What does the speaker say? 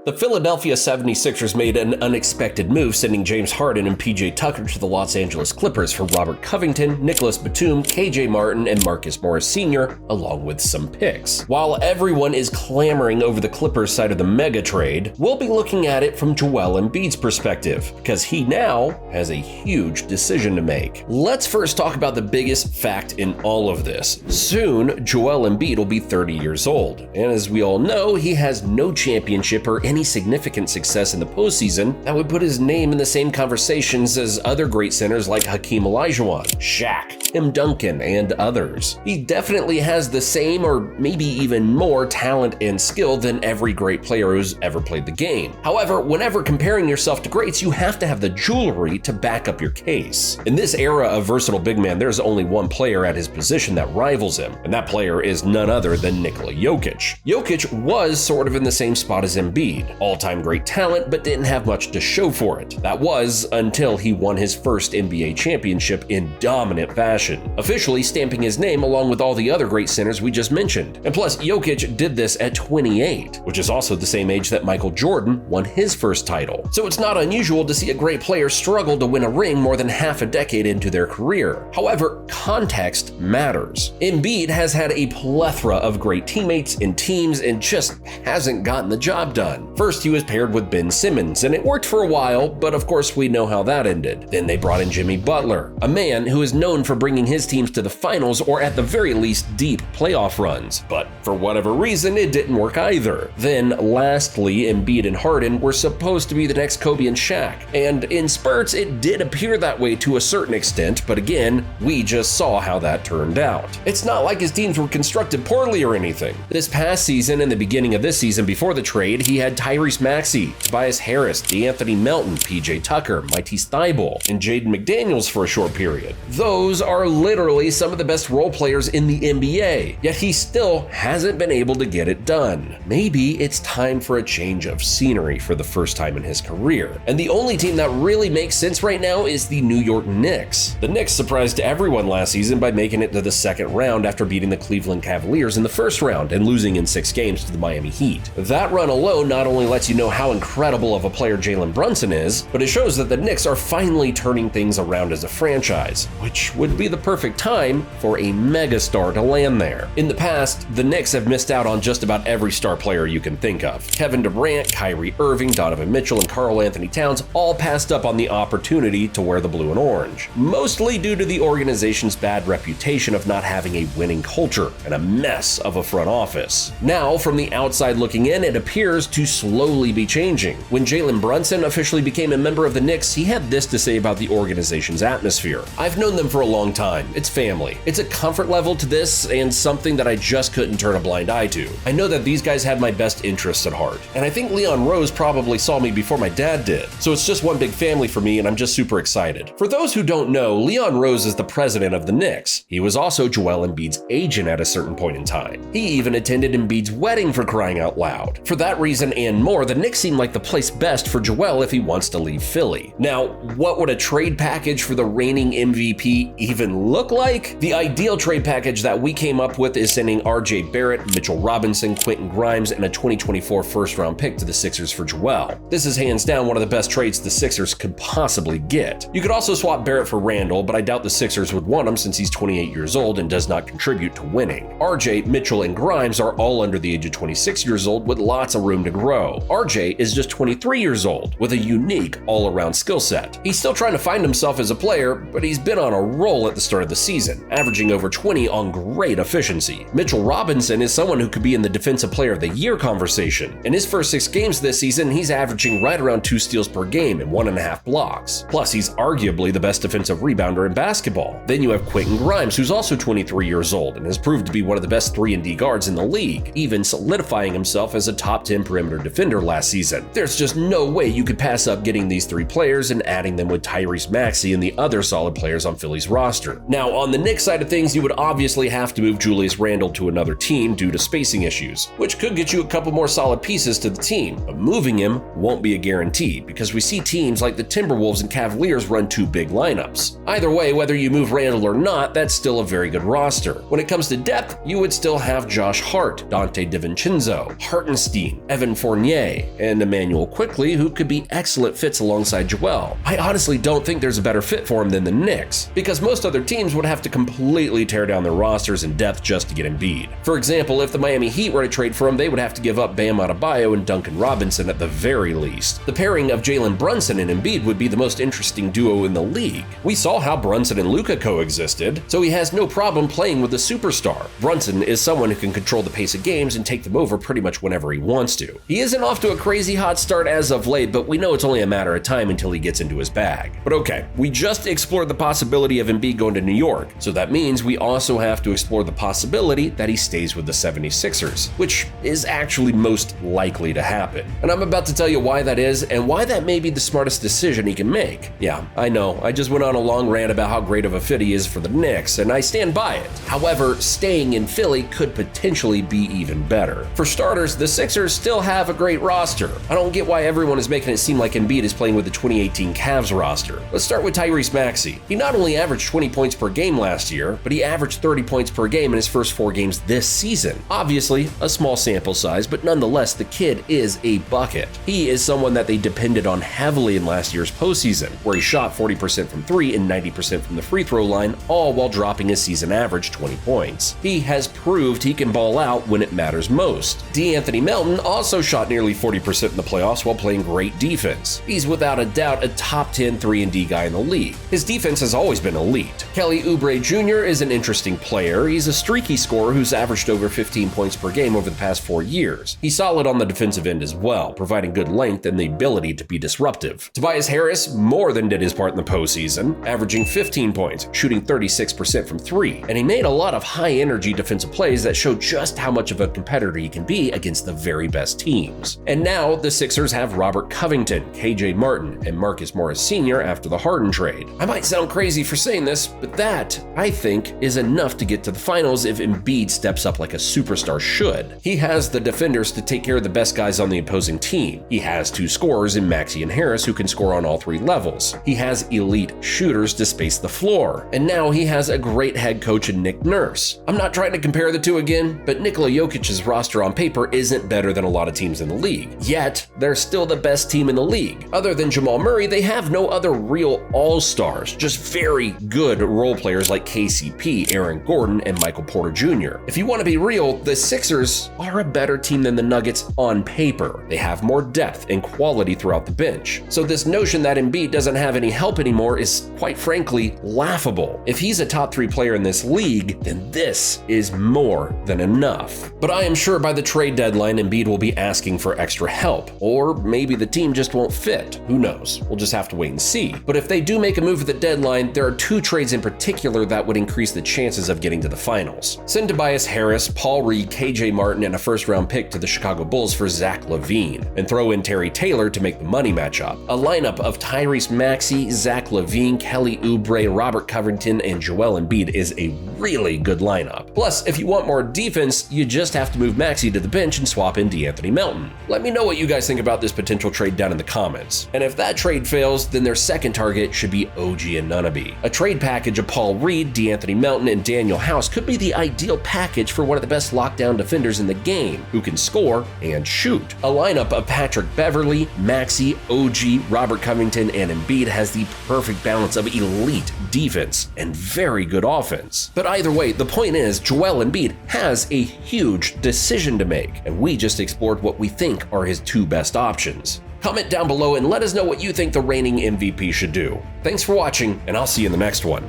The Philadelphia 76ers made an unexpected move, sending James Harden and PJ Tucker to the Los Angeles Clippers for Robert Covington, Nicholas Batum, KJ Martin, and Marcus Morris Sr., along with some picks. While everyone is clamoring over the Clippers side of the mega trade, we'll be looking at it from Joel Embiid's perspective, because he now has a huge decision to make. Let's first talk about the biggest fact in all of this. Soon, Joel Embiid will be 30 years old, and as we all know, he has no championship or any significant success in the postseason that would put his name in the same conversations as other great centers like Hakeem Olajuwon, Shaq, Tim Duncan, and others. He definitely has the same or maybe even more talent and skill than every great player who's ever played the game. However, whenever comparing yourself to greats, you have to have the jewelry to back up your case. In this era of versatile big man, there's only one player at his position that rivals him, and that player is none other than Nikola Jokic. Jokic was sort of in the same spot as Embiid. All-time great talent, but didn't have much to show for it. That was until he won his first NBA championship in dominant fashion, officially stamping his name along with all the other great centers we just mentioned. And plus, Jokic did this at 28, which is also the same age that Michael Jordan won his first title. So it's not unusual to see a great player struggle to win a ring more than half a decade into their career. However, context matters. Embiid has had a plethora of great teammates and teams and just hasn't gotten the job done. First, he was paired with Ben Simmons, and it worked for a while, but of course we know how that ended. Then they brought in Jimmy Butler, a man who is known for bringing his teams to the finals or at the very least deep playoff runs. But for whatever reason, it didn't work either. Then lastly, Embiid and Harden were supposed to be the next Kobe and Shaq, and in spurts it did appear that way to a certain extent, but again, we just saw how that turned out. It's not like his teams were constructed poorly or anything. This past season and the beginning of this season before the trade, he had Tyrese Maxey, Tobias Harris, DeAnthony Melton, PJ Tucker, Matisse Thybulle, and Jaden McDaniels for a short period. Those are literally some of the best role players in the NBA, yet he still hasn't been able to get it done. Maybe it's time for a change of scenery for the first time in his career. And the only team that really makes sense right now is the New York Knicks. The Knicks surprised everyone last season by making it to the second round after beating the Cleveland Cavaliers in the first round and losing in 6 games to the Miami Heat. That run alone not only lets you know how incredible of a player Jalen Brunson is, but it shows that the Knicks are finally turning things around as a franchise, which would be the perfect time for a megastar to land there. In the past, the Knicks have missed out on just about every star player you can think of. Kevin Durant, Kyrie Irving, Donovan Mitchell, and Karl Anthony Towns all passed up on the opportunity to wear the blue and orange, mostly due to the organization's bad reputation of not having a winning culture and a mess of a front office. Now, from the outside looking in, it appears to slowly be changing. When Jalen Brunson officially became a member of the Knicks, he had this to say about the organization's atmosphere. "I've known them for a long time. It's family. It's a comfort level to this and something that I just couldn't turn a blind eye to. I know that these guys have my best interests at heart. And I think Leon Rose probably saw me before my dad did. So it's just one big family for me and I'm just super excited." For those who don't know, Leon Rose is the president of the Knicks. He was also Joel Embiid's agent at a certain point in time. He even attended Embiid's wedding, for crying out loud. For that reason and more, the Knicks seem like the place best for Joel if he wants to leave Philly. Now, what would a trade package for the reigning MVP even look like? The ideal trade package that we came up with is sending RJ Barrett, Mitchell Robinson, Quentin Grimes, and a 2024 first-round pick to the Sixers for Joel. This is hands down one of the best trades the Sixers could possibly get. You could also swap Barrett for Randall, but I doubt the Sixers would want him since he's 28 years old and does not contribute to winning. RJ, Mitchell, and Grimes are all under the age of 26 years old with lots of room to grow. RJ is just 23 years old with a unique all-around skill set. He's still trying to find himself as a player, but he's been on a roll at the start of the season, averaging over 20 on great efficiency. Mitchell Robinson is someone who could be in the Defensive Player of the Year conversation. In his first 6 games this season, he's averaging right around 2 steals per game and 1.5 blocks. Plus, he's arguably the best defensive rebounder in basketball. Then you have Quentin Grimes, who's also 23 years old and has proved to be one of the best 3-and-D guards in the league, even solidifying himself as a top 10 perimeter defender last season. There's just no way you could pass up getting these 3 players and adding them with Tyrese Maxey and the other solid players on Philly's roster. Now, on the Knicks side of things, you would obviously have to move Julius Randle to another team due to spacing issues, which could get you a couple more solid pieces to the team, but moving him won't be a guarantee because we see teams like the Timberwolves and Cavaliers run 2 big lineups. Either way, whether you move Randle or not, that's still a very good roster. When it comes to depth, you would still have Josh Hart, Dante DiVincenzo, Hartenstein, Evan Fournier, Fournier, and Emmanuel Quickley, who could be excellent fits alongside Joel. I honestly don't think there's a better fit for him than the Knicks, because most other teams would have to completely tear down their rosters and depth just to get Embiid. For example, if the Miami Heat were to trade for him, they would have to give up Bam Adebayo and Duncan Robinson at the very least. The pairing of Jalen Brunson and Embiid would be the most interesting duo in the league. We saw how Brunson and Luka coexisted, so he has no problem playing with a superstar. Brunson is someone who can control the pace of games and take them over pretty much whenever he wants to. He isn't off to a crazy hot start as of late, but we know it's only a matter of time until he gets into his bag. But okay, we just explored the possibility of Embiid going to New York, so that means we also have to explore the possibility that he stays with the 76ers, which is actually most likely to happen. And I'm about to tell you why that is and why that may be the smartest decision he can make. Yeah, I know, I just went on a long rant about how great of a fit he is for the Knicks, and I stand by it. However, staying in Philly could potentially be even better. For starters, the Sixers still have a great roster. I don't get why everyone is making it seem like Embiid is playing with the 2018 Cavs roster. Let's start with Tyrese Maxey. He not only averaged 20 points per game last year, but he averaged 30 points per game in his first 4 games this season. Obviously, a small sample size, but nonetheless, the kid is a bucket. He is someone that they depended on heavily in last year's postseason, where he shot 40% from 3 and 90% from the free throw line, all while dropping his season average 20 points. He has proved he can ball out when it matters most. D'Anthony Melton also shot nearly 40% in the playoffs while playing great defense. He's without a doubt a top 10 3-and-D guy in the league. His defense has always been elite. Kelly Oubre Jr. is an interesting player. He's a streaky scorer who's averaged over 15 points per game over the past 4 years. He's solid on the defensive end as well, providing good length and the ability to be disruptive. Tobias Harris more than did his part in the postseason, averaging 15 points, shooting 36% from 3, and he made a lot of high-energy defensive plays that show just how much of a competitor he can be against the very best teams. And now the Sixers have Robert Covington, KJ Martin, and Marcus Morris Sr. after the Harden trade. I might sound crazy for saying this, but that, I think, is enough to get to the finals if Embiid steps up like a superstar should. He has the defenders to take care of the best guys on the opposing team. He has 2 scorers in Maxey and Harris who can score on all 3 levels. He has elite shooters to space the floor. And now he has a great head coach in Nick Nurse. I'm not trying to compare the two again, but Nikola Jokic's roster on paper isn't better than a lot of teams in the league. Yet, they're still the best team in the league. Other than Jamal Murray, they have no other real all-stars, just very good role players like KCP, Aaron Gordon, and Michael Porter Jr. If you want to be real, the Sixers are a better team than the Nuggets on paper. They have more depth and quality throughout the bench. So this notion that Embiid doesn't have any help anymore is, quite frankly, laughable. If he's a top 3 player in this league, then this is more than enough. But I am sure by the trade deadline, Embiid will be asking for extra help, or maybe the team just won't fit. Who knows? We'll just have to wait and see. But if they do make a move at the deadline, there are 2 trades in particular that would increase the chances of getting to the finals. Send Tobias Harris, Paul Reed, KJ Martin, and a first-round pick to the Chicago Bulls for Zach LaVine, and throw in Terry Taylor to make the money match up. A lineup of Tyrese Maxey, Zach LaVine, Kelly Oubre, Robert Covington, and Joel Embiid is a really good lineup. Plus, if you want more defense, you just have to move Maxey to the bench and swap in D'Anthony Melton. Let me know what you guys think about this potential trade down in the comments. And if that trade fails, then their second target should be OG Anunoby. A trade package of Paul Reed, D'Anthony Melton, and Daniel House could be the ideal package for one of the best lockdown defenders in the game, who can score and shoot. A lineup of Patrick Beverley, Maxey, OG, Robert Covington, and Embiid has the perfect balance of elite defense and very good offense. But either way, the point is, Joel Embiid has a huge decision to make, and we just explored what we think are his 2 best options. Comment down below and let us know what you think the reigning MVP should do. Thanks for watching, and I'll see you in the next one.